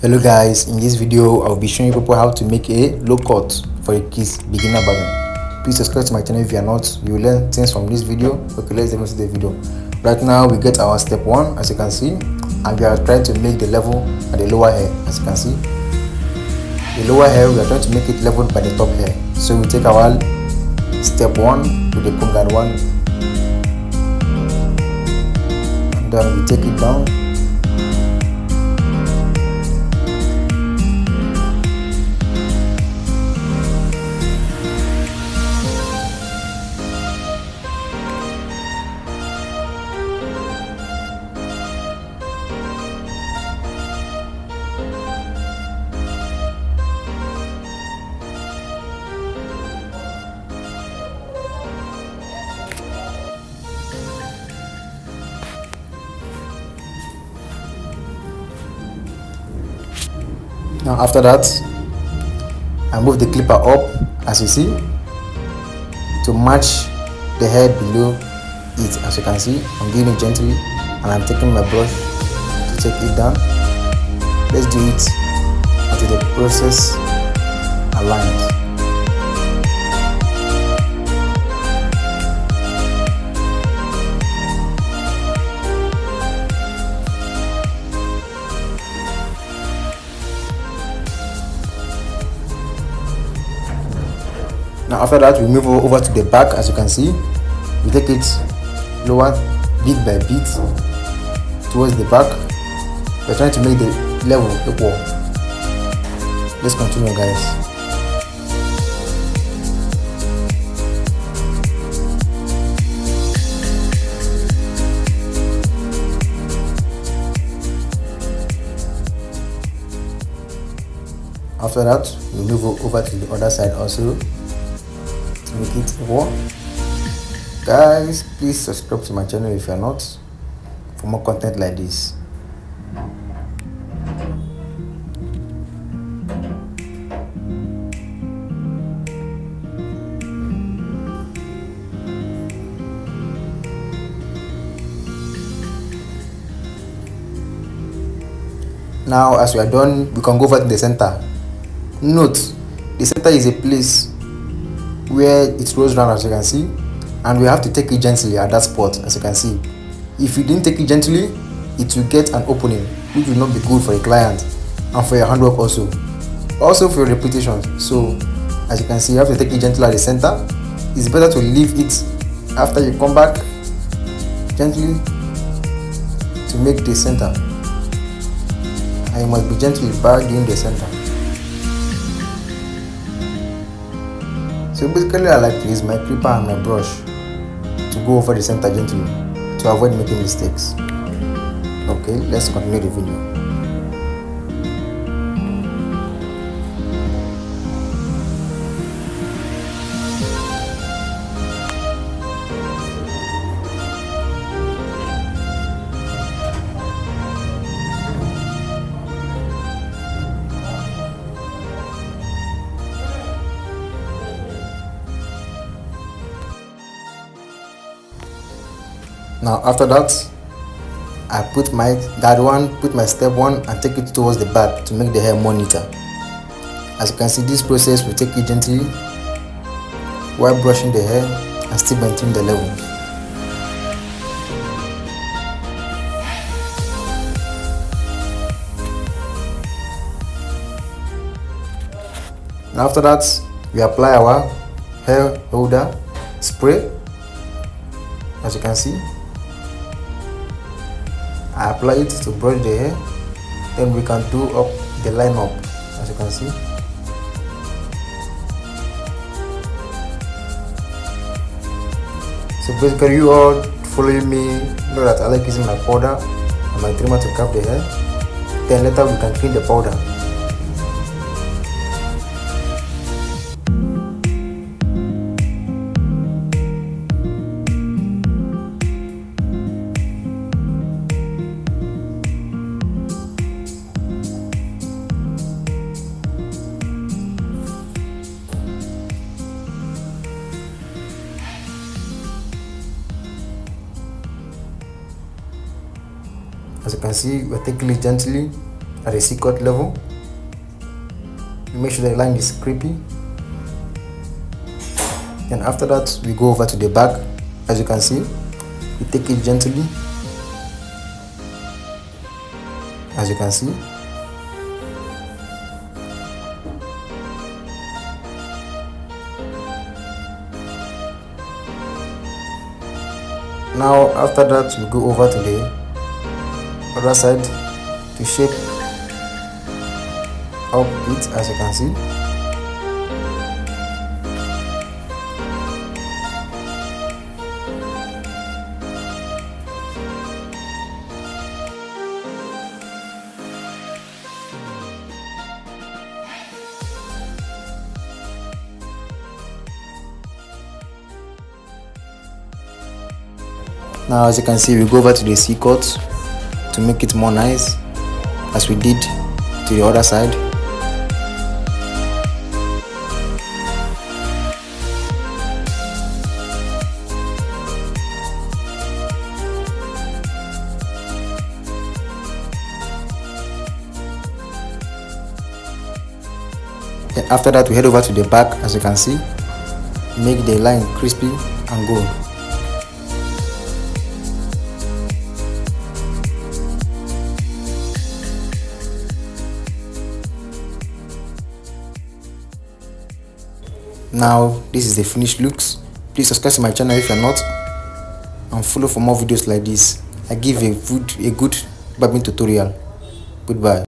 Hello guys, in this video I'll be showing people how to make a low cut for a kids beginner barbing. Please subscribe to my channel if you are not. You will learn things from this video. Okay, let's demonstrate see the video. Right now we get our step 1 as you can see, and we are trying to make the level at the lower hair. As you can see, the lower hair we are trying to make it leveled by the top hair. So we take our step 1 with the comb guide 1, and then we take it down. Now after that, I move the clipper up as you see to match the hair below it. As you can see, I'm doing it gently and I'm taking my brush to take it down. Let's do it until the process aligns. Now after that, we move over to the back. As you can see, we take it lower bit by bit towards the back. We're trying to make the level equal. Let's continue, guys. After that, we move over to the other side also. Make it equal. Guys, please subscribe to my channel if you are not, for more content like this. Now as we are done, we can go over to the center. Note, the center is a place where it rolls round, as you can see, and we have to take it gently at that spot. As you can see, if you didn't take it gently, it will get an opening, which will not be good for a client and for your handwork, also for your reputation. So as you can see, you have to take it gently at the center. It's better to leave it after you come back gently to make the center, and you must be gently back in the center. So basically, I like to use my clipper and my brush to go over the center gently to avoid making mistakes. Okay, let's continue the video. Now after that, I put my guide 1, put my step 1 and take it towards the back to make the hair more neater. As you can see, this process will take it gently while brushing the hair and still maintaining the level. Now after that, we apply our hair holder spray. As you can see, I apply it to brush the hair, then we can do up the line up, as you can see. So basically, you all following me know that I like using my powder and my trimmer to cap the hair. Then later we can clean the powder. As you can see, we're taking it gently at the C-cut level. We make sure the line is creepy. And after that, we go over to the back. As you can see, we take it gently. As you can see. Now after that, we go over to the other side to shape up it, as you can see. Now as you can see, we go over to the C-cut to make it more nice, as we did to the other side. Then after that, we head over to the back. As you can see, make the line crispy and gold. Now this is the finished looks. Please subscribe to my channel if you're not, and follow for more videos like this. I give a good barbing tutorial. Goodbye.